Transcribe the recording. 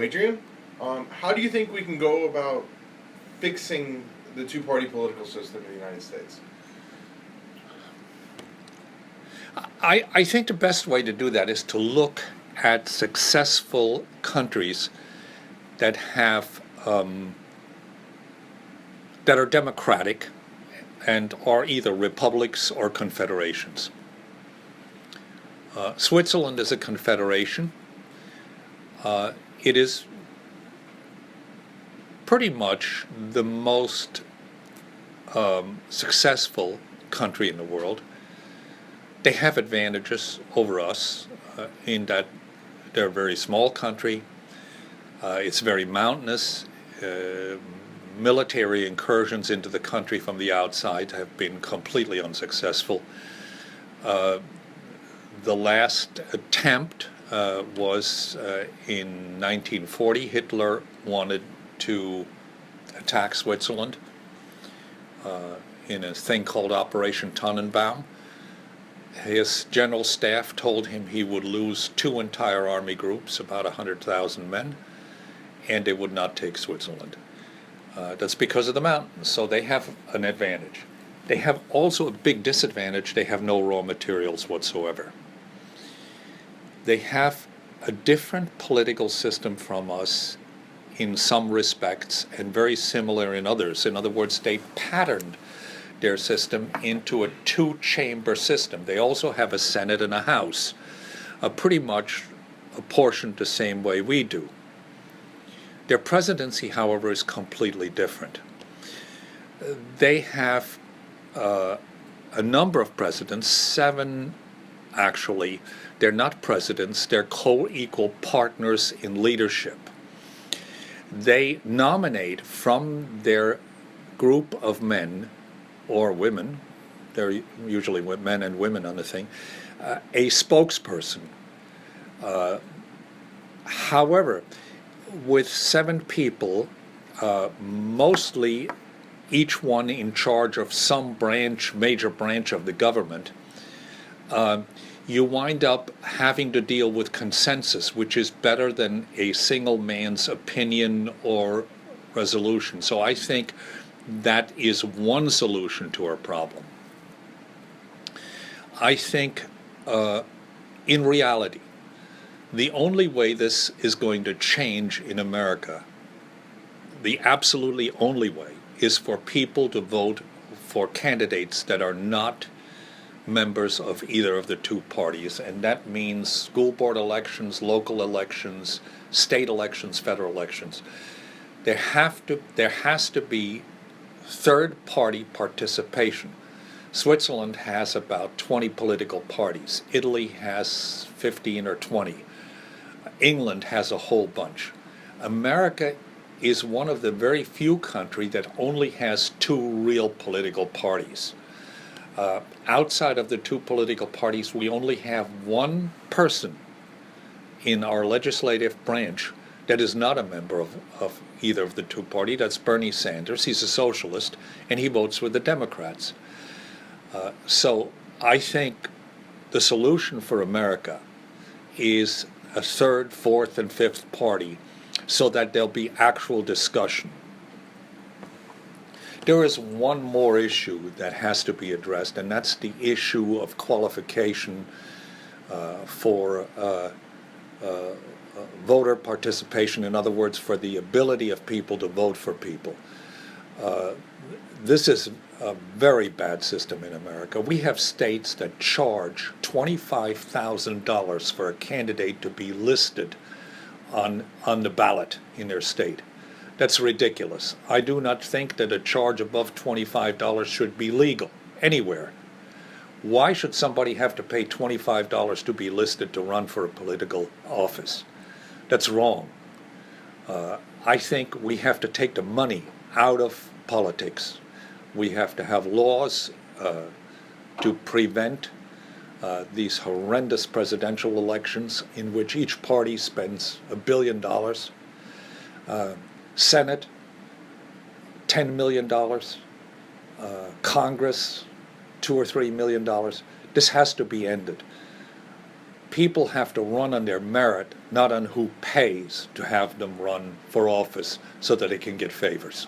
Adrian. How do you think we can go about fixing the two-party political system in the United States? I think the best way to do that is to look at successful countries that have that are democratic and are either republics or confederations. Switzerland is a confederation. It is pretty much the most successful country in the world. They have advantages over us in that they're a very small country. It's very mountainous. Military incursions into the country from the outside have been completely unsuccessful. The last attempt was in 1940. Hitler wanted to attack Switzerland in a thing called Operation Tannenbaum. His general staff told him he would lose two entire army groups, about 100,000 men, and they would not take Switzerland. That's because of the mountains, so they have an advantage. They have also a big disadvantage. They have no raw materials whatsoever. They have a different political system from us in some respects and very similar in others. In other words, they patterned their system into a two-chamber system. They also have a Senate and a House, pretty much apportioned the same way we do. Their presidency, however, is completely different. They have a number of presidents, 7 actually. They're not presidents, they're co-equal partners in leadership. They nominate from their group of men or women, they're usually men and women on the thing, a spokesperson. However, with 7 people, mostly each one in charge of some major branch of the government, you wind up having to deal with consensus, which is better than a single man's opinion or resolution. So I think that is one solution to our problem. I think, in reality, the only way this is going to change in America, the absolutely only way, is for people to vote for candidates that are not members of either of the two parties, and that means school board elections, local elections, state elections, federal elections. There has to be third-party participation. Switzerland has about 20 political parties. Italy has 15 or 20. England has a whole bunch. America is one of the very few countries that only has 2 real political parties. Outside of the 2 political parties, we only have 1 person in our legislative branch that is not a member of either of the 2 parties. That's Bernie Sanders. He's a socialist, and he votes with the Democrats. So I think the solution for America is a 3rd, 4th, and 5th party so that there'll be actual discussion. There is one more issue that has to be addressed, and that's the issue of qualification for voter participation, in other words, for the ability of people to vote for people. This is a very bad system in America. We have states that charge $25,000 for a candidate to be listed on the ballot in their state. That's ridiculous. I do not think that a charge above $25 should be legal anywhere. Why should somebody have to pay $25 to be listed to run for a political office? That's wrong. I think we have to take the money out of politics. We have to have laws to prevent these horrendous presidential elections in which each party spends $1 billion. Senate, $10 million. Congress, $2 or $3 million. This has to be ended. people have to run on their merit, not on who pays to have them run for office so that they can get favors.